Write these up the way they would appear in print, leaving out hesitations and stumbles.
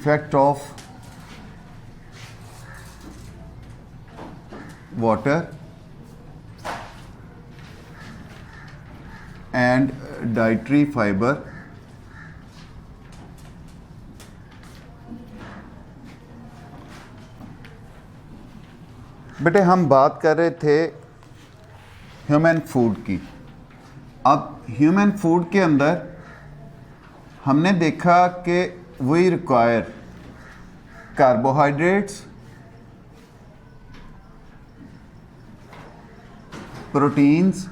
effect of water and dietary fiber बेटे हम बात कर रहे थे ह्यूमन फूड की। अब ह्यूमन फूड के अंदर हमने देखा कि we require carbohydrates, proteins,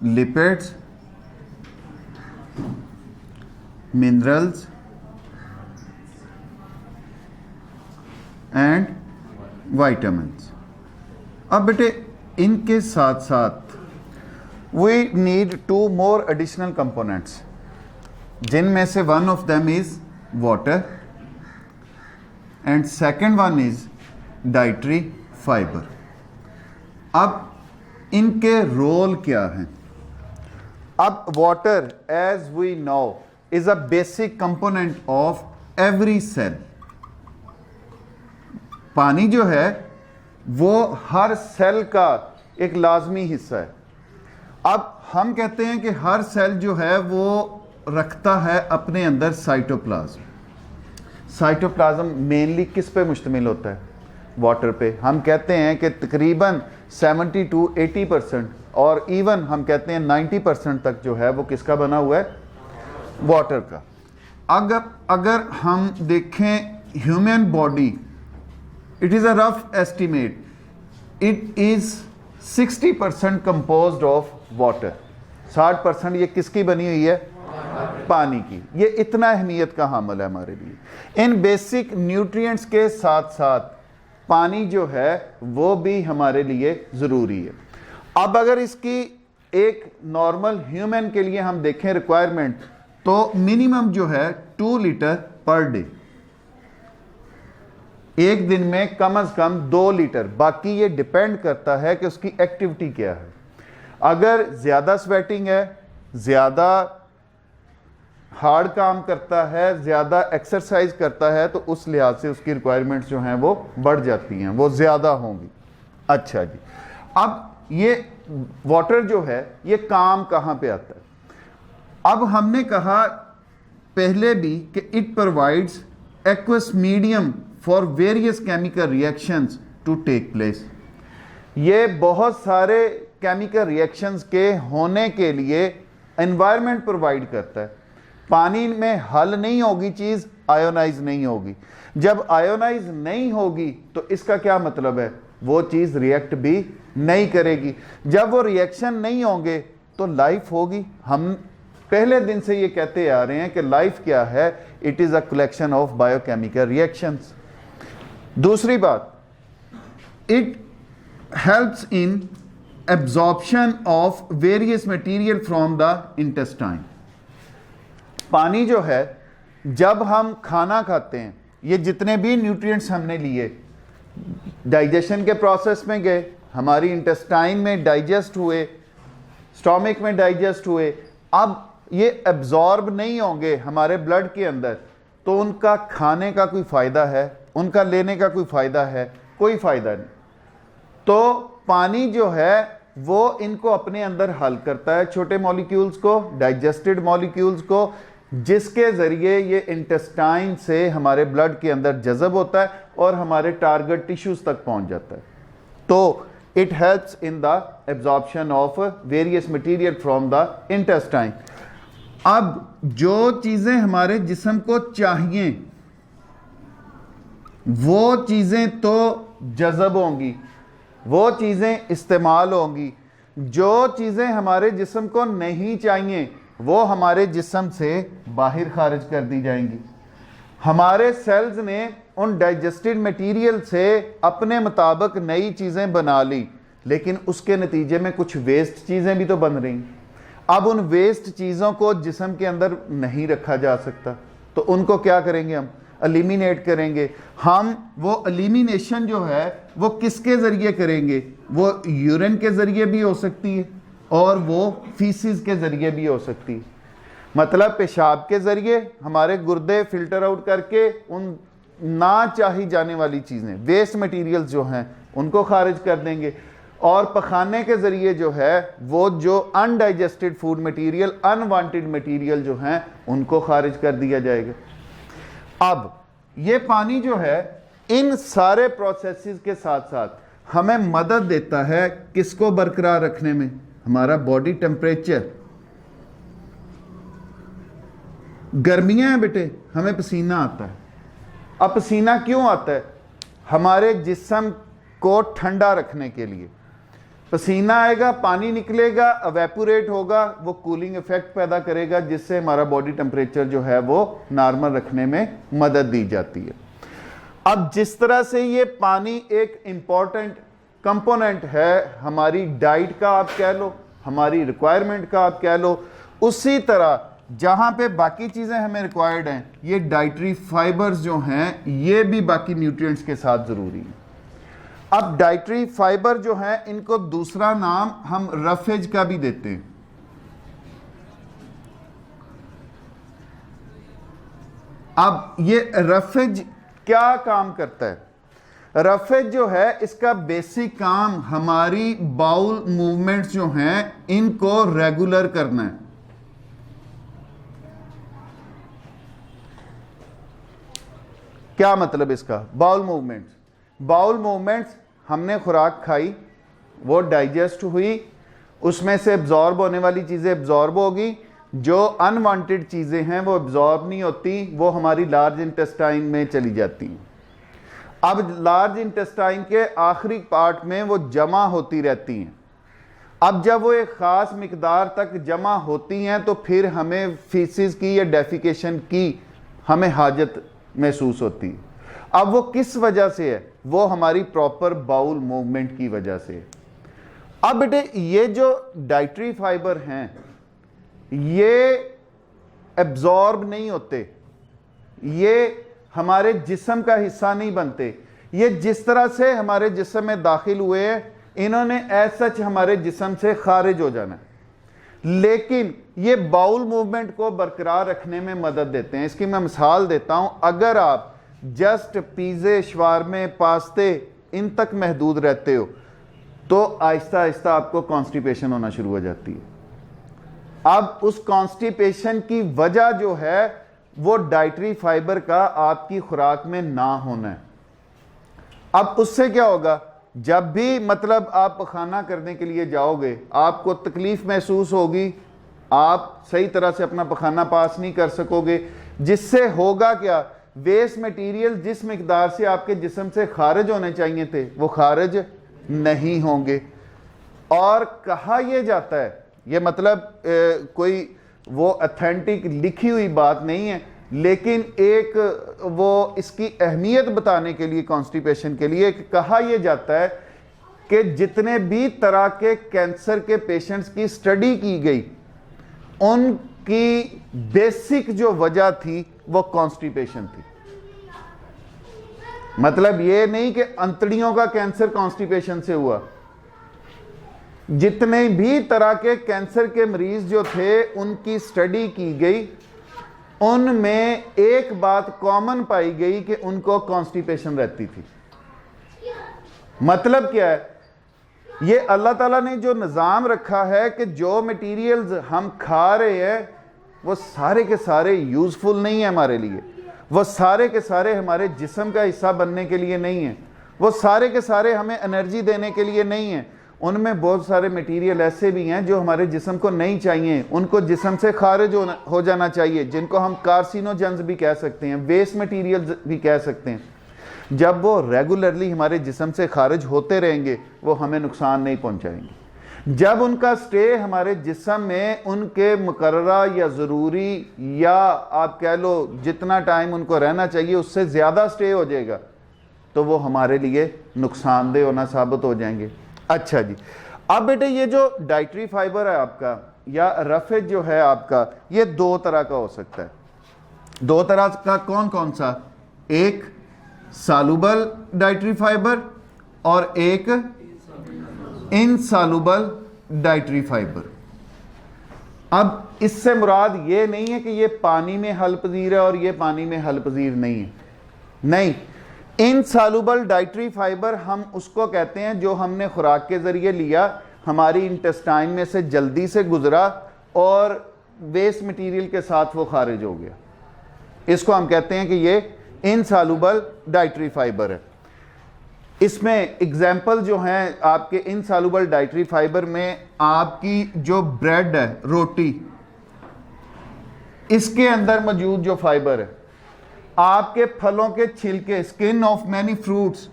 lipids, minerals and vitamins. अब बेटे इनके साथ साथ we need to more additional components, जिनमें से one of them is water and second one is dietary fibre. अब इनके रोल क्या हैं? अब water as we know is a basic component of every cell. पानी जो है वो हर सेल का एक लाजमी हिस्सा है। अब हम कहते हैं कि हर सेल जो है वो रखता है अपने अंदर साइटोप्लाज्म। साइटोप्लाज्म मेनली किस पे मुश्तमिल होता है? वाटर पे। हम कहते हैं कि तकरीबन 70 to 80% और इवन हम कहते हैं 90% तक जो है वो किसका बना हुआ है? वाटर का। अगर हम देखें human body, it is a rough estimate, it is 60% composed of water। 60% ये किसकी बनी हुई है? पानी की। ये इतना अहमियत का हामिल है हमारे लिए। इन बेसिक न्यूट्रिएंट्स के साथ साथ पानी जो है वो भी हमारे लिए ज़रूरी है। अब अगर इसकी एक नॉर्मल ह्यूमन के लिए हम देखें रिक्वायरमेंट, तो मिनिमम जो है 2 लीटर पर डे, एक दिन में कम से कम 2 लीटर। बाकी ये डिपेंड करता है कि उसकी एक्टिविटी क्या है। अगर ज़्यादा स्वेटिंग है, ज़्यादा हार्ड काम करता है, ज़्यादा एक्सरसाइज करता है, तो उस लिहाज से उसकी रिक्वायरमेंट्स जो हैं वो बढ़ जाती हैं, वो ज़्यादा होंगी। अच्छा जी, अब ये वाटर जो है ये काम कहाँ पे आता है? अब हमने कहा पहले भी कि it provides aqueous medium for various chemical reactions to take place. ये बहुत सारे केमिकल रिएक्शंस के होने के लिए एनवायरनमेंट प्रोवाइड करता है। पानी में हल नहीं होगी चीज़, आयोनाइज नहीं होगी। जब आयोनाइज नहीं होगी तो इसका क्या मतलब है? वो चीज़ रिएक्ट भी नहीं करेगी। जब वो रिएक्शन नहीं होंगे तो लाइफ होगी। हम पहले दिन से ये कहते आ रहे हैं कि लाइफ क्या है? It is a collection of biochemical reactions. दूसरी बात, it helps in absorption of various material from the intestine. पानी जो है, जब हम खाना खाते हैं, ये जितने भी न्यूट्रिएंट्स हमने लिए डाइजेशन के प्रोसेस में गए, हमारी इंटेस्टाइन में डाइजेस्ट हुए, स्टोमक में डाइजेस्ट हुए, अब ये एब्जॉर्ब नहीं होंगे हमारे ब्लड के अंदर, तो उनका खाने का कोई फ़ायदा है? उनका लेने का कोई फ़ायदा है? कोई फ़ायदा नहीं। तो पानी जो है वो इनको अपने अंदर हल करता है, छोटे मॉलिक्यूल्स को, डाइजेस्टेड मॉलिक्यूल्स को, जिसके ज़रिए ये इंटेस्टाइन से हमारे ब्लड के अंदर जज़ब होता है और हमारे टारगेट टिश्यूज़ तक पहुंच जाता है। तो it helps in the absorption of various material from the intestine. अब जो चीज़ें हमारे जिस्म को चाहिए वो चीज़ें तो जज़ब होंगी, वो चीज़ें इस्तेमाल होंगी। जो चीज़ें हमारे जिस्म को नहीं चाहिए वो हमारे जिस्म से बाहर खारिज कर दी जाएंगी। हमारे सेल्स ने उन डाइजेस्टेड मटेरियल से अपने मुताबिक नई चीज़ें बना ली, लेकिन उसके नतीजे में कुछ वेस्ट चीज़ें भी तो बन रही। अब उन वेस्ट चीज़ों को जिस्म के अंदर नहीं रखा जा सकता, तो उनको क्या करेंगे? हम एलिमिनेट करेंगे। हम वो एलिमिनेशन जो है वो किसके ज़रिए करेंगे? वो यूरिन के ज़रिए भी हो सकती है और वो फीसिस के ज़रिए भी हो सकती है। मतलब पेशाब के ज़रिए हमारे गुर्दे फिल्टर आउट करके उन ना चाही जाने वाली चीज़ें, वेस्ट मटेरियल्स जो हैं उनको खारिज कर देंगे, और पखाने के ज़रिए जो है वो जो undigested food material, unwanted material जो हैं उनको खारिज कर दिया जाएगा। अब ये पानी जो है इन सारे प्रोसेसेस के साथ साथ हमें मदद देता है किसको बरकरार रखने में, हमारा बॉडी टेम्परेचर। गर्मियां हैं बेटे, हमें पसीना आता है। अब पसीना क्यों आता है? हमारे जिस्म को ठंडा रखने के लिए पसीना आएगा, पानी निकलेगा, एवेपोरेट होगा, वो कूलिंग इफेक्ट पैदा करेगा, जिससे हमारा बॉडी टेम्परेचर जो है वो नॉर्मल रखने में मदद दी जाती है। अब जिस तरह से ये पानी एक इंपॉर्टेंट कंपोनेंट है हमारी डाइट का, आप कह लो, हमारी रिक्वायरमेंट का आप कह लो, उसी तरह जहां पे बाकी चीजें हमें रिक्वायर्ड हैं, ये डाइटरी फाइबर्स जो हैं ये भी बाकी न्यूट्रिएंट्स के साथ जरूरी हैं। अब डाइटरी फाइबर जो है इनको दूसरा नाम हम रफेज का भी देते हैं। अब ये रफेज क्या काम करता है? रफेज जो है इसका बेसिक काम हमारी बाउल मूवमेंट्स जो हैं इनको रेगुलर करना है। क्या मतलब इसका? बाउल मूवमेंट्स हमने खुराक खाई, वो डाइजेस्ट हुई, उसमें से एब्जॉर्ब होने वाली चीज़ें एब्जॉर्ब होगी, जो अनवांटेड चीज़ें हैं वो एब्जॉर्ब नहीं होती, वो हमारी लार्ज इंटेस्टाइन में चली जाती हैं। अब लार्ज इंटेस्टाइन के आखिरी पार्ट में वो जमा होती रहती हैं। अब जब वो एक ख़ास मिकदार तक जमा होती हैं तो फिर हमें फीसिस की या डेफिकेशन की हमें हाजत महसूस होती है। अब वो किस वजह से है? वो हमारी प्रॉपर बाउल मूवमेंट की वजह से है। अब बेटे ये जो डाइटरी फाइबर हैं ये एब्जॉर्ब नहीं होते, ये हमारे जिस्म का हिस्सा नहीं बनते। ये जिस तरह से हमारे जिस्म में दाखिल हुए हैं इन्होंने एज सच हमारे जिस्म से खारिज हो जाना है, लेकिन ये बाउल मूवमेंट को बरकरार रखने में मदद देते हैं। इसकी मैं मिसाल देता हूं, अगर आप जस्ट पिज़्ज़े, शवारमे, पास्ते इन तक महदूद रहते हो तो आहिस्ता आहिस्ता आपको कॉन्स्टिपेशन होना शुरू हो जाती है। अब उस कॉन्स्टिपेशन की वजह जो है वो डाइटरी फाइबर का आपकी खुराक में ना होना है। अब उससे क्या होगा? जब भी मतलब आप खाना करने के लिए जाओगे आपको तकलीफ महसूस होगी, आप सही तरह से अपना पखाना पास नहीं कर सकोगे, जिससे होगा क्या? वेस्ट मटेरियल जिस मिकदार से आपके जिस्म से खारिज होने चाहिए थे वो खारिज नहीं होंगे। और कहा यह जाता है, ये मतलब कोई वो ऑथेंटिक लिखी हुई बात नहीं है, लेकिन एक वो इसकी अहमियत बताने के लिए कॉन्स्टिपेशन के लिए कहा यह जाता है कि जितने भी तरह के कैंसर के पेशेंट्स की स्टडी की गई उनकी बेसिक जो वजह थी वो कॉन्स्टिपेशन थी। मतलब ये नहीं कि अंतड़ियों का कैंसर कॉन्स्टिपेशन से हुआ, जितने भी तरह के कैंसर के मरीज जो थे उनकी स्टडी की गई, उनमें एक बात कॉमन पाई गई कि उनको कॉन्स्टिपेशन रहती थी। मतलब क्या है? ये अल्लाह ताला ने जो निज़ाम रखा है कि जो मटेरियल्स हम खा रहे हैं वो सारे के सारे यूजफुल नहीं है हमारे लिए, वो सारे के सारे हमारे जिस्म का हिस्सा बनने के लिए नहीं है, वो सारे के सारे हमें एनर्जी देने के लिए नहीं है। उनमें बहुत सारे मटेरियल ऐसे भी हैं जो हमारे जिस्म को नहीं चाहिए, उनको जिस्म से खारिज हो जाना चाहिए, जिनको हम कार्सिनोजेंस भी कह सकते हैं, वेस्ट मटेरियल भी कह सकते हैं। जब वो रेगुलरली हमारे जिस्म से खारिज होते रहेंगे वो हमें नुकसान नहीं पहुंचाएंगे। जब उनका स्टे हमारे जिस्म में उनके मुकर्ररा या ज़रूरी या आप कह लो जितना टाइम उनको रहना चाहिए उससे ज़्यादा स्टे हो जाएगा तो वो हमारे लिए नुकसानदेह होना साबित हो जाएंगे। अच्छा जी, अब बेटे ये जो डाइटरी फाइबर है आपका या रफेज जो है आपका, ये दो तरह का हो सकता है। दो तरह का कौन कौन सा? एक सालुबल डाइटरी फाइबर और एक इनसालुबल डाइटरी फाइबर। अब इससे मुराद ये नहीं है कि ये पानी में हल पजीर है और ये पानी में हल पजीर नहीं है, नहीं। इनसॉल्युबल डाइटरी फाइबर हम उसको कहते हैं जो हमने खुराक के ज़रिए लिया, हमारी इंटेस्टाइन में से जल्दी से गुजरा और वेस्ट मटेरियल के साथ वो खारिज हो गया। इसको हम कहते हैं कि ये इनसॉल्युबल डाइटरी फाइबर है। इसमें एग्जाम्पल जो हैं आपके इनसॉल्युबल डाइटरी फाइबर में, आपकी जो ब्रेड है, रोटी, इसके अंदर मौजूद जो फाइबर है, आपके फलों के छिलके, स्किन ऑफ मैनी फ्रूट्स,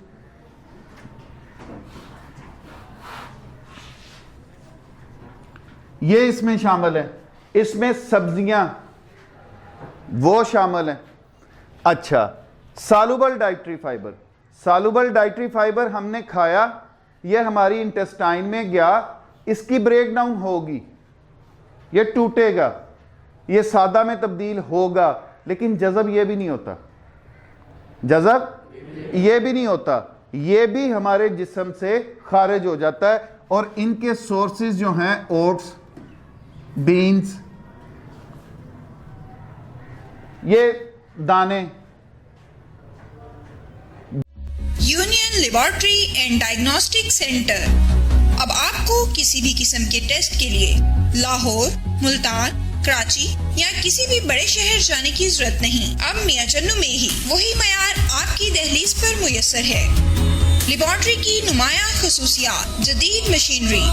ये इसमें शामिल है। इसमें सब्जियां वो शामिल हैं। अच्छा, soluble dietary fibre, soluble dietary fibre हमने खाया, ये हमारी इंटेस्टाइन में गया, इसकी ब्रेक डाउन होगी, ये टूटेगा, ये सादा में तब्दील होगा, लेकिन जज़ब ये भी नहीं होता, जज़ब ये भी नहीं होता, ये भी हमारे जिस्म से खारिज हो जाता है। और इनके सोर्सेज जो हैं ओट्स, बीन्स, ये दाने। Union laboratory and diagnostic centre अब आपको किसी भी किस्म के टेस्ट के लिए लाहौर, मुल्तान, कराची या किसी भी बड़े शहर जाने की जरूरत नहीं। अब मियां चन्नू में ही वही मयार आपकी दहलीज पर मुयस्सर है। लेबोरेटरी की नुमाया खसूसियात, जदीद मशीनरी,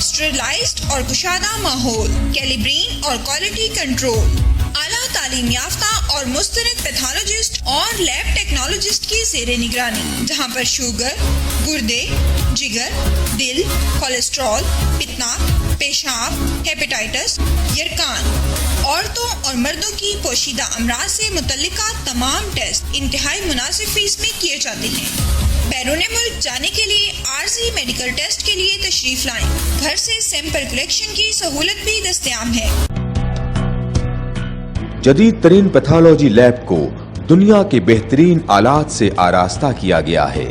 स्टेरिलाइज्ड और कुशादा माहौल, कैलिब्रीन और क्वालिटी कंट्रोल, आला तालीम याफ्ता और मुस्तनद पैथोलॉजिस्ट और लैब टेक्नोलॉजिस्ट की ज़ेरे निगरानी, जहां पर शुगर, गुर्दे, जिगर, दिल, कोलेस्ट्रॉल, पितना, पेशाब, हेपेटाइटिस, यरकान, औरतों और मर्दों की पोशीदा अमराज से मुतल्लिका तमाम टेस्ट इंतहाई मुनासिब फीस में किए जाते हैं। बैरून मुल्क जाने के लिए आरजी मेडिकल टेस्ट के लिए तशरीफ लाएं। घर से सैंपल कलेक्शन की सहूलत भी दस्तयाब है। जदीद तरीन पैथोलॉजी लैब को दुनिया के बेहतरीन आलात से आरास्ता किया गया है।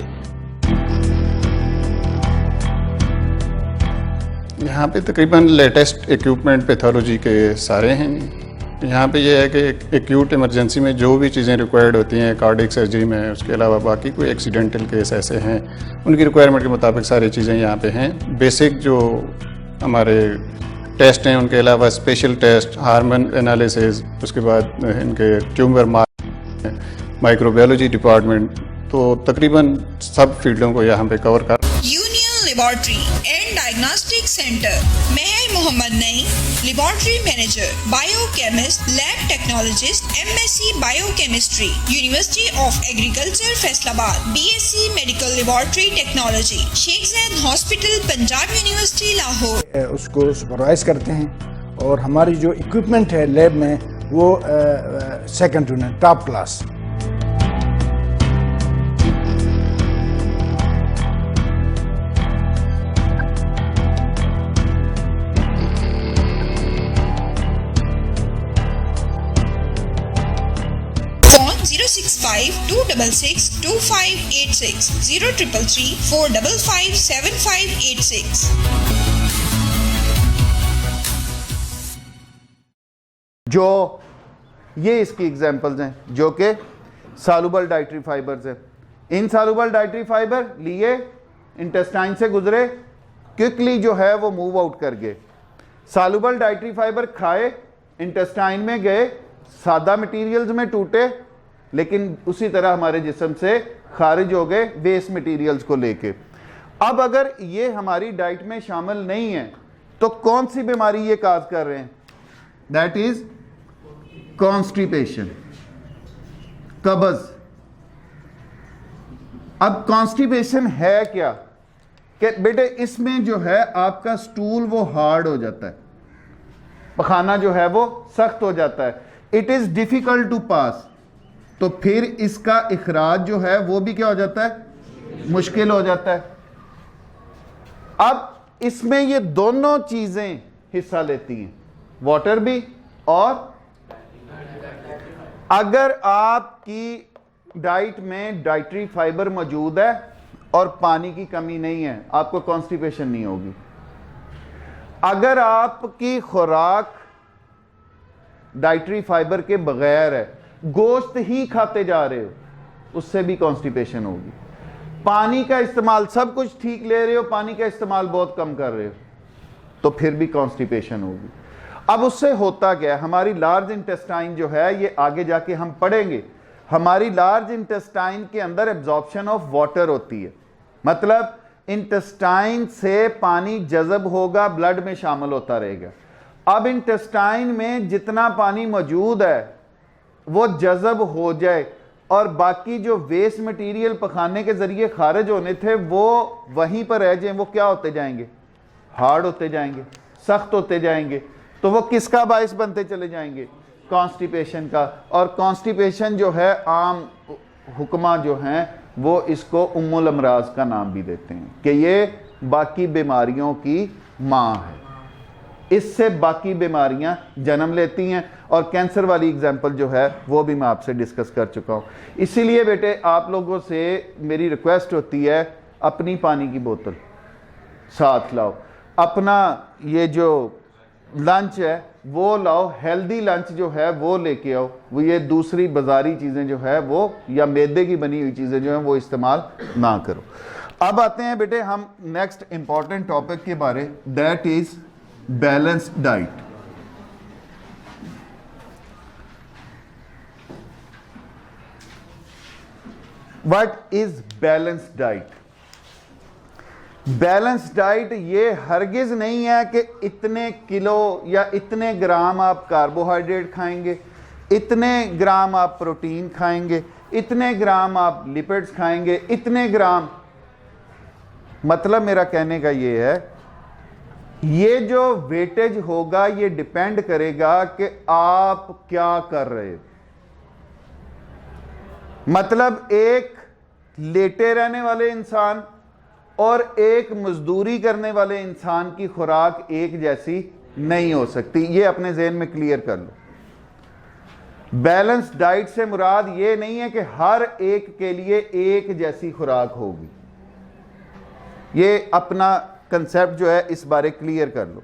यहाँ पे तकरीबन लेटेस्ट इक्विपमेंट पैथोलॉजी के सारे हैं। यहाँ पे ये है कि एक्यूट इमरजेंसी में जो भी चीज़ें रिक्वायर्ड होती हैं कार्डियक सर्जरी में, उसके अलावा बाकी कोई एक्सीडेंटल केस ऐसे हैं, उनकी रिक्वायरमेंट के मुताबिक सारी चीज़ें यहाँ पे हैं। बेसिक जो हमारे टेस्ट हैं, उनके अलावा स्पेशल टेस्ट, हार्मोन एनालिसिस, उसके बाद इनके ट्यूमर माइक्रोबायोलॉजी डिपार्टमेंट, तो तकरीबन सब फील्डों को यहाँ पे कवर कर। Union laboratory and diagnostic centre, Mahar Mohammad Naeem, laboratory manager, biochemist, lab technologist, MSc biochemistry, university of agriculture Faisalabad, BSc medical laboratory technology, Sheikh Zayed hospital, Punjab university Lahore. उसको सुपरवाइज करते हैं और हमारी जो इक्विपमेंट है लैब में वो second to none, top class. Phone 065-266-2586, 0333-455-7586। जो ये इसकी एग्जांपल्स हैं जो कि सॉल्युबल डाइटरी फाइबर्स हैं। इनसॉल्युबल डाइटरी फाइबर लिए, इंटेस्टाइन से गुजरे, क्विकली जो है वो मूव आउट कर गए। सॉल्युबल डाइटरी फाइबर खाए, इंटेस्टाइन में गए, सादा मटेरियल्स में टूटे, लेकिन उसी तरह हमारे जिस्म से खारिज हो गए वेस्ट मटेरियल्स को लेके। अब अगर ये हमारी डाइट में शामिल नहीं है तो कौन सी बीमारी ये काज कर रहे हैं? दैट इज कॉन्स्टिपेशन, कब्ज। अब कॉन्स्टिपेशन है क्या? कि बेटे इसमें जो है आपका स्टूल वो हार्ड हो जाता है, पखाना जो है वो सख्त हो जाता है, इट इज डिफिकल्ट टू पास, तो फिर इसका इखराज जो है वो भी क्या हो जाता है? मुश्किल हो जाता है। अब इसमें ये दोनों चीजें हिस्सा लेती हैं, वाटर भी और अगर आपकी डाइट में डाइटरी फाइबर मौजूद है और पानी की कमी नहीं है, आपको कॉन्स्टिपेशन नहीं होगी। अगर आपकी खुराक डाइटरी फाइबर के बगैर है, गोश्त ही खाते जा रहे हो, उससे भी कॉन्स्टिपेशन होगी। पानी का इस्तेमाल, सब कुछ ठीक ले रहे हो, पानी का इस्तेमाल बहुत कम कर रहे हो, तो फिर भी कॉन्स्टिपेशन होगी। अब उससे होता क्या है, हमारी लार्ज इंटेस्टाइन जो है, ये आगे जाके हम पढ़ेंगे, हमारी लार्ज इंटेस्टाइन के अंदर एब्जॉर्प्शन ऑफ वाटर होती है, मतलब इंटेस्टाइन से पानी जज़ब होगा, ब्लड में शामिल होता रहेगा। अब इंटेस्टाइन में जितना पानी मौजूद है वो जज़ब हो जाए और बाकी जो वेस्ट मटेरियल पखाने के जरिए खारिज होने थे वो वहीं पर रह जाएं, वो क्या होते जाएंगे, हार्ड होते जाएंगे, सख्त होते जाएंगे, तो वो किसका बायस बनते चले जाएंगे, कॉन्स्टिपेशन का। और कॉन्स्टिपेशन जो है आम हुक्मा जो हैं वो इसको उम्मुल अमराज का नाम भी देते हैं कि ये बाकी बीमारियों की माँ है, इससे बाकी बीमारियां जन्म लेती हैं। और कैंसर वाली एग्जांपल जो है वो भी मैं आपसे डिस्कस कर चुका हूं। इसीलिए बेटे आप लोगों से मेरी रिक्वेस्ट होती है, अपनी पानी की बोतल साथ लाओ, अपना ये जो लंच है वो लाओ, हेल्दी लंच जो है वो लेके आओ, वो ये दूसरी बाजारी चीज़ें जो है वो या मैदे की बनी हुई चीज़ें जो हैं वो इस्तेमाल ना करो। अब आते हैं बेटे हम नेक्स्ट इंपॉर्टेंट टॉपिक के बारे, that is balanced diet. What is balanced diet? Balance diet ये हरगिज नहीं है कि इतने किलो या इतने ग्राम आप कार्बोहाइड्रेट खाएंगे, इतने ग्राम आप प्रोटीन खाएंगे, इतने ग्राम आप लिपिड्स खाएंगे, इतने ग्राम। मतलब मेरा कहने का ये है, ये जो वेटेज होगा ये डिपेंड करेगा कि आप क्या कर रहे हो। मतलब एक लेटे रहने वाले इंसान और एक मजदूरी करने वाले इंसान की खुराक एक जैसी नहीं हो सकती, ये अपने ज़हन में क्लियर कर लो। बैलेंस डाइट से मुराद ये नहीं है कि हर एक के लिए एक जैसी खुराक होगी, ये अपना कंसेप्ट जो है इस बारे क्लियर कर लो।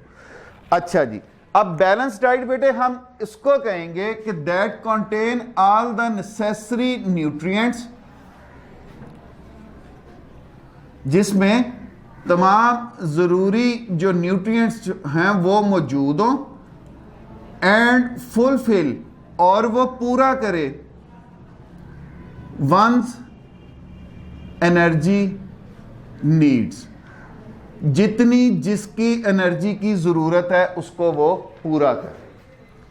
अच्छा जी, अब बैलेंस डाइट बेटे हम इसको कहेंगे कि that contain all the necessary nutrients, जिसमें तमाम ज़रूरी जो न्यूट्रिएंट्स हैं वो मौजूद हों, एंड फुलफिल, और वो पूरा करे वंस एनर्जी नीड्स, जितनी जिसकी एनर्जी की ज़रूरत है उसको वो पूरा करे,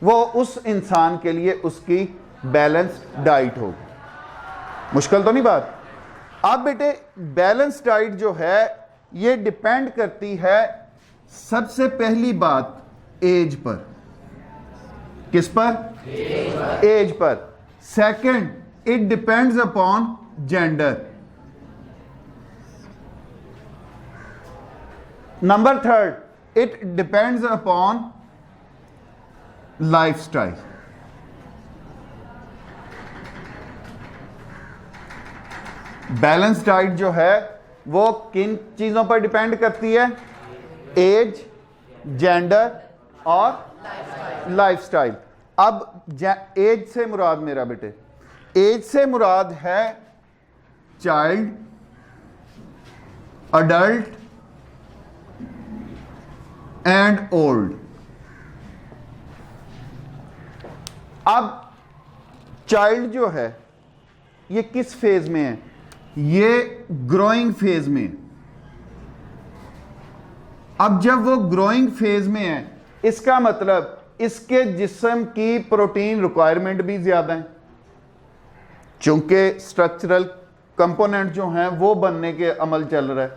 वो उस इंसान के लिए उसकी बैलेंस्ड डाइट होगी। मुश्किल तो नहीं बात। अब बेटे बैलेंस डाइट जो है ये डिपेंड करती है सबसे पहली बात एज पर। किस पर? एज पर। Second, it depends upon gender. Number third, it depends upon lifestyle. Balance diet जो है वो किन चीज़ों पर डिपेंड करती है? एज, जेंडर और लाइफस्टाइल। अब एज से मुराद मेरा बेटे, एज से मुराद है चाइल्ड, अडल्ट एंड ओल्ड। अब चाइल्ड जो है ये किस फेज में है? ये ग्रोइंग फेज में। अब जब वो ग्रोइंग फेज में है, इसका मतलब इसके जिस्म की प्रोटीन रिक्वायरमेंट भी ज्यादा है, चूंकि स्ट्रक्चरल कंपोनेंट जो हैं वो बनने के अमल चल रहा है,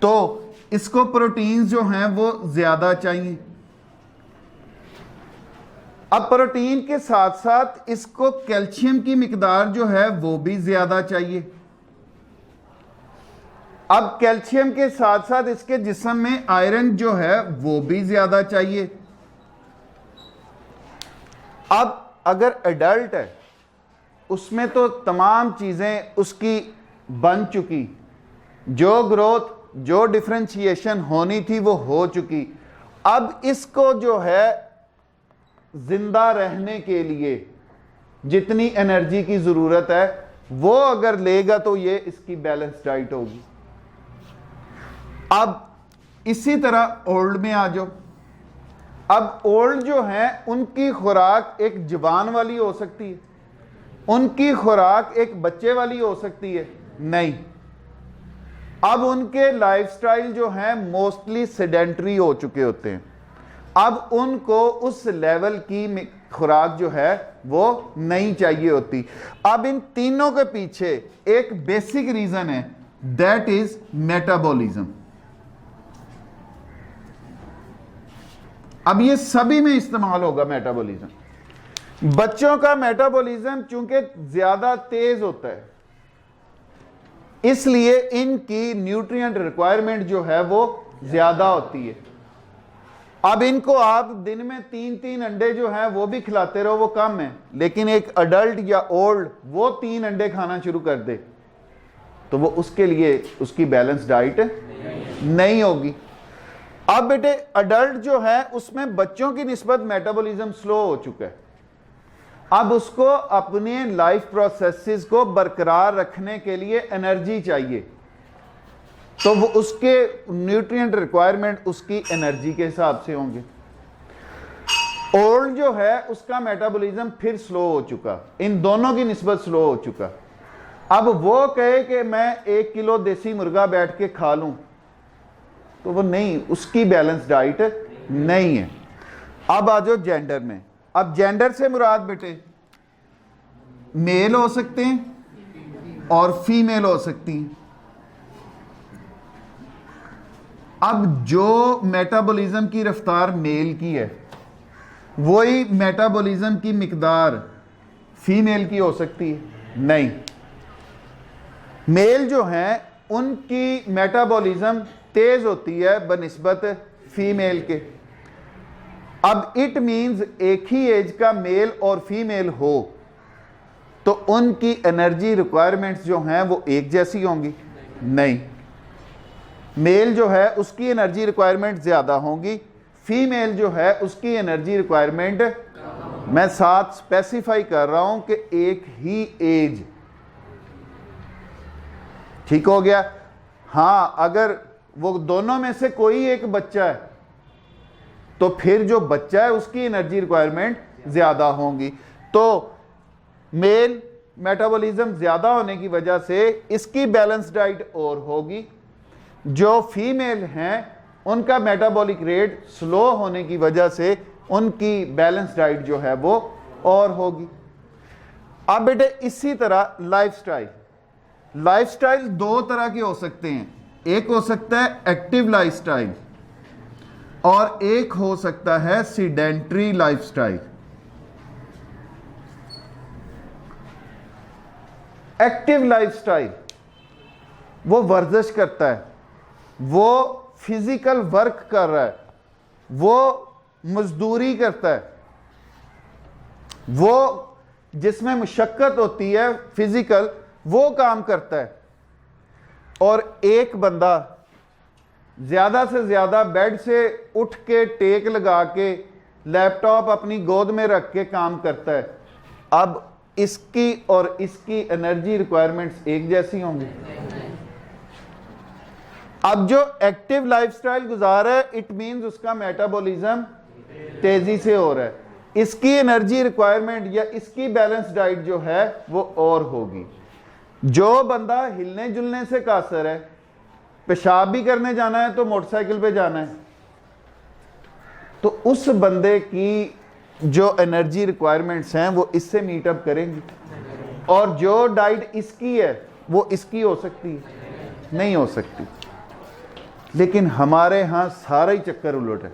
तो इसको प्रोटीन जो हैं वो ज्यादा चाहिए। अब प्रोटीन के साथ साथ इसको कैल्शियम की मिकदार जो है वो भी ज्यादा चाहिए। अब कैल्शियम के साथ साथ इसके जिस्म में आयरन जो है वो भी ज्यादा चाहिए। अब अगर एडल्ट है उसमें तो तमाम चीजें उसकी बन चुकी, जो ग्रोथ, जो डिफरेंशिएशन होनी थी वो हो चुकी। अब इसको जो है जिंदा रहने के लिए जितनी एनर्जी की ज़रूरत है वो अगर लेगा तो ये इसकी बैलेंस डाइट होगी। अब इसी तरह ओल्ड में आ जाओ। अब ओल्ड जो हैं उनकी खुराक एक जवान वाली हो सकती है, उनकी खुराक एक बच्चे वाली हो सकती है, नहीं। अब उनके लाइफस्टाइल जो हैं मोस्टली सेडेंटरी हो चुके होते हैं। अब उनको उस लेवल की खुराक जो है वो नहीं चाहिए होती। अब इन तीनों के पीछे एक बेसिक रीजन है, दैट इज मेटाबॉलिज्म। अब ये सभी में इस्तेमाल होगा मेटाबॉलिज्म। बच्चों का मेटाबॉलिज्म चूंकि ज्यादा तेज होता है इसलिए इनकी न्यूट्रिएंट रिक्वायरमेंट जो है वो ज्यादा होती है। अब इनको आप दिन में 3-3 अंडे जो हैं वो भी खिलाते रहो वो कम है, लेकिन एक अडल्ट या ओल्ड वो 3 अंडे खाना शुरू कर दे तो वो उसके लिए उसकी बैलेंस डाइट नहीं होगी। अब बेटे अडल्ट जो है उसमें बच्चों की निस्बत मेटाबॉलिज्म स्लो हो चुका है। अब उसको अपने लाइफ प्रोसेसेस को बरकरार रखने के लिए एनर्जी चाहिए, तो वो उसके न्यूट्रिएंट रिक्वायरमेंट उसकी एनर्जी के हिसाब से होंगे। ओल्ड जो है उसका मेटाबॉलिज्म फिर स्लो हो चुका, इन दोनों की निस्बत स्लो हो चुका। अब वो कहे कि मैं 1 किलो देसी मुर्गा बैठ के खा लूं तो वो नहीं, उसकी बैलेंस डाइट नहीं है। अब आ जाओ जेंडर में। अब जेंडर से मुराद बेटे मेल हो सकते हैं और फीमेल हो सकती हैं। अब जो मेटाबॉलिज्म की रफ्तार मेल की है वही मेटाबॉलिज्म की मिकदार फीमेल की हो सकती है? नहीं। मेल जो हैं उनकी मेटाबॉलिज्म तेज होती है बनिस्बत फीमेल के। अब इट मींस एक ही एज का मेल और फीमेल हो तो उनकी एनर्जी रिक्वायरमेंट्स जो हैं वो एक जैसी होंगी? नहीं। मेल जो है उसकी एनर्जी रिक्वायरमेंट ज़्यादा होंगी, फीमेल जो है उसकी एनर्जी रिक्वायरमेंट, मैं साथ स्पेसिफाई कर रहा हूं कि एक ही एज। ठीक हो गया? हाँ, अगर वो दोनों में से कोई एक बच्चा है तो फिर जो बच्चा है उसकी एनर्जी रिक्वायरमेंट ज़्यादा होंगी। तो मेल मेटाबॉलिज्म ज़्यादा होने की वजह से इसकी बैलेंस डाइट और होगी। जो फीमेल हैं उनका मेटाबॉलिक रेट स्लो होने की वजह से उनकी बैलेंस डाइट जो है वो और होगी। अब बेटे इसी तरह लाइफस्टाइल 2 तरह के हो सकते हैं। एक हो सकता है एक्टिव लाइफस्टाइल और एक हो सकता है सीडेंट्री लाइफस्टाइल। एक्टिव लाइफस्टाइल वो वर्जिश करता है, वो फिजिकल वर्क कर रहा है, वो मजदूरी करता है, वो जिसमें मुशक्कत होती है फिजिकल वो काम करता है। और एक बंदा ज्यादा से ज्यादा बेड से उठ के टेक लगा के लैपटॉप अपनी गोद में रख के काम करता है। अब इसकी और इसकी एनर्जी रिक्वायरमेंट्स एक जैसी होंगी? अब जो एक्टिव लाइफस्टाइल गुजार है इट मींस उसका मेटाबॉलिज्म तेजी से हो रहा है, इसकी एनर्जी रिक्वायरमेंट या इसकी बैलेंस डाइट जो है वो और होगी। जो बंदा हिलने जुलने से कासर है, पेशाब भी करने जाना है तो मोटरसाइकिल पे जाना है, तो उस बंदे की जो एनर्जी रिक्वायरमेंट्स हैं वो इससे मीटअप करेंगी। और जो डाइट इसकी है वो इसकी हो सकती है? नहीं हो सकती। लेकिन हमारे यहां सारा ही चक्कर उलट है।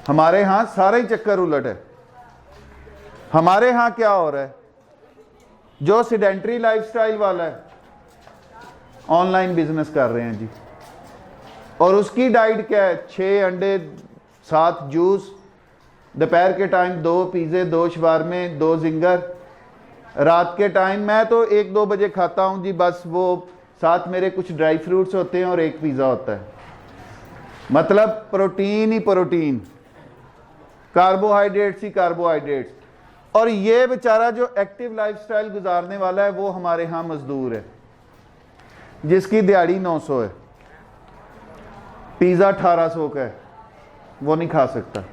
हमारे यहां सारा ही चक्कर उलट है। हमारे यहां क्या हो रहा है, जो सीडेंटरी लाइफस्टाइल वाला है ऑनलाइन बिजनेस कर रहे हैं जी, और उसकी डाइट क्या है? 6 अंडे 7 जूस, दोपहर के टाइम 2 पिज़्ज़े 2 शवारमे 2 जिंगर, रात के टाइम मैं तो 1-2 बजे खाता हूं जी, बस वो साथ मेरे कुछ ड्राई फ्रूट्स होते हैं और 1 पिज़्ज़ा होता है। मतलब प्रोटीन ही प्रोटीन, कार्बोहाइड्रेट्स ही कार्बोहाइड्रेट्स। और ये बेचारा जो एक्टिव लाइफस्टाइल गुजारने वाला है वो हमारे यहाँ मजदूर है, जिसकी दिहाड़ी 900 है, पिज़्ज़ा 1800 का है, वो नहीं खा सकता।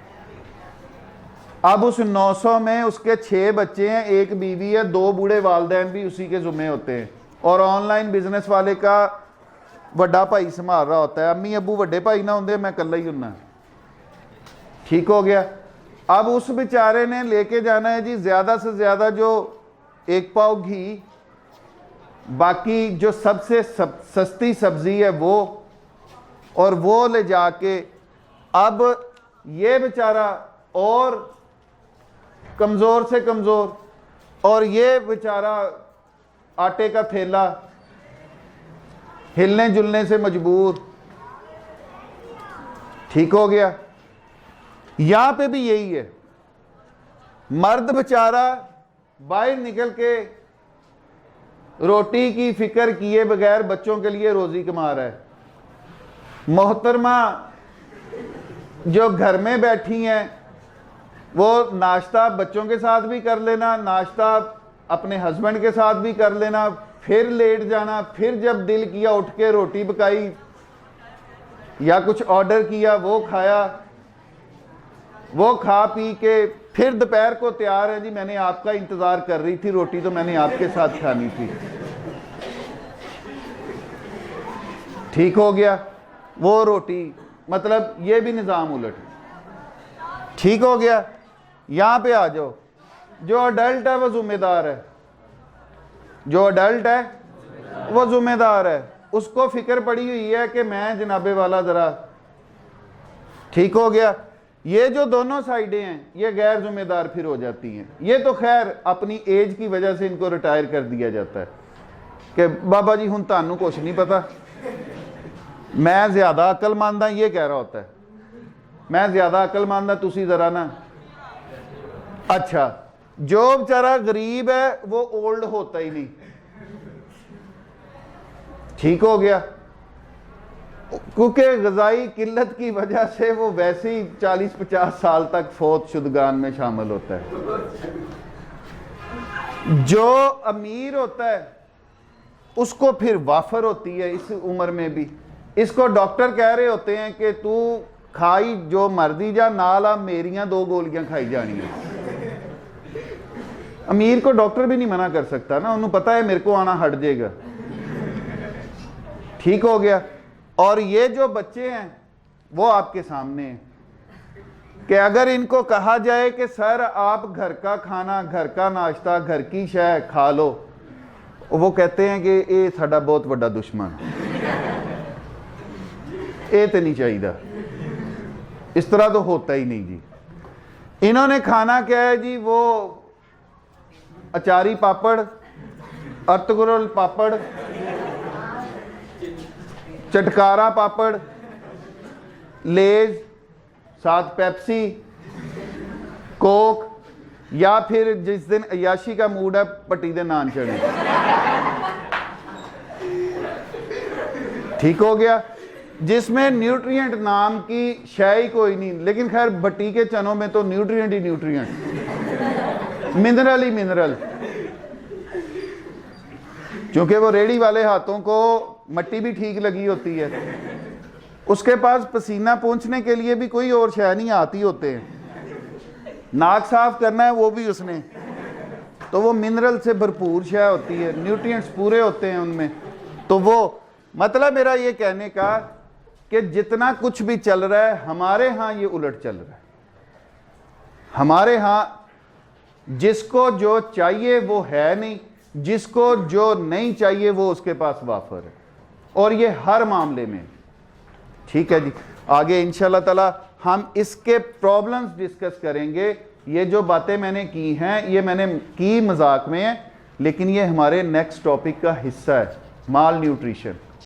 अब उस 900 में उसके 6 बच्चे हैं, 1 बीवी है, 2 बूढ़े वालिदैन भी उसी के जुम्मे होते हैं, और ऑनलाइन बिजनेस वाले का वड्डा भाई संभाल रहा होता है। अम्मी अबू वड्डे भाई ना होंगे, मैं कल्ला ही होना। ठीक हो गया। अब उस बेचारे ने लेके जाना है जी ज़्यादा से ज़्यादा जो 1 पाव घी, बाकी जो सबसे सस्ती सब्जी है वो, और वो ले जाके अब ये बेचारा और कमज़ोर से कमज़ोर, और ये बेचारा आटे का थैला, हिलने जुलने से मजबूर। ठीक हो गया। यहां पे भी यही है, मर्द बेचारा बाहर निकल के रोटी की फिक्र किए बगैर बच्चों के लिए रोजी कमा रहा है। मोहतरमा जो घर में बैठी हैं वो नाश्ता बच्चों के साथ भी कर लेना, नाश्ता अपने हस्बैंड के साथ भी कर लेना, फिर लेट जाना, फिर जब दिल किया उठ के रोटी पकाई या कुछ ऑर्डर किया वो खाया, वो खा पी के फिर दोपहर को तैयार है जी मैंने आपका इंतज़ार कर रही थी, रोटी तो मैंने आपके साथ खानी थी। ठीक हो गया। वो रोटी, मतलब ये भी निज़ाम उलट। ठीक हो गया। यहाँ पे आ जाओ, जो अडल्ट है वो जिम्मेदार है, जो अडल्ट है वो जिम्मेदार है, उसको फिक्र पड़ी हुई है कि मैं जनाबे वाला ज़रा। ठीक हो गया। ये जो दोनों साइडें हैं ये गैर जिम्मेदार फिर हो जाती हैं। ये तो खैर अपनी एज की वजह से इनको रिटायर कर दिया जाता है कि बाबा जी हुण तानू कुछ नहीं पता, मैं ज़्यादा अक्लमंद हाँ, ये कह रहा होता है, मैं ज़्यादा अक्लमंद हाँ, तुसी ज़रा ना। अच्छा, जो बेचारा गरीब है वो ओल्ड होता ही नहीं। ठीक हो गया। क्योंकि ग़िज़ाई किल्लत की वजह से वो वैसे ही 40-50 साल तक फौत शुदगान में शामिल होता है। जो अमीर होता है उसको फिर वाफर होती है इस उम्र में भी। इसको डॉक्टर कह रहे होते हैं कि तू खाई जो मर्जी जा, नाला मेरियां 2 गोलियां खाई जानी है। अमीर को डॉक्टर भी नहीं मना कर सकता ना, उन्हें पता है मेरे को आना हट जाएगा। ठीक हो गया। और ये जो बच्चे हैं वो आपके सामने हैं कि अगर इनको कहा जाए कि सर आप घर का खाना, घर का नाश्ता, घर की शय खा लो, वो कहते हैं कि ये साडा बहुत बड़ा दुश्मन, ये तो नहीं चाहिए। इस तरह तो होता ही नहीं जी। इन्होंने खाना क्या है जी, वो अचारी पापड़, अर्तगुरल पापड़, चटकारा पापड़, लेज, साथ पेप्सी, कोक, या फिर जिस दिन अयाशी का मूड है पट्टी दे नान चढ़े। ठीक हो गया। जिसमें न्यूट्रिएंट नाम की शय ही कोई नहीं, लेकिन खैर भट्टी के चनों में तो न्यूट्रिएंट ही न्यूट्रिएंट, मिनरल ही मिनरल। क्योंकि वो रेडी वाले हाथों को मट्टी भी ठीक लगी होती है, उसके पास पसीना पोंछने के लिए भी कोई और शय नहीं आती होते हैं, नाक साफ करना है वो भी उसने, तो वो मिनरल से भरपूर शय होती है, न्यूट्रिएंट्स पूरे होते हैं उनमें। तो वो मतलब मेरा ये कहने का कि जितना कुछ भी चल रहा है हमारे यहाँ ये उलट चल रहा है। हमारे यहाँ जिसको जो चाहिए वो है नहीं, जिसको जो नहीं चाहिए वो उसके पास वाफर है, और ये हर मामले में। ठीक है जी। आगे इंशाल्लाह ताला हम इसके प्रॉब्लम्स डिस्कस करेंगे। ये जो बातें मैंने की हैं ये मैंने की मजाक में है, लेकिन ये हमारे नेक्स्ट टॉपिक का हिस्सा है, माल न्यूट्रिशन।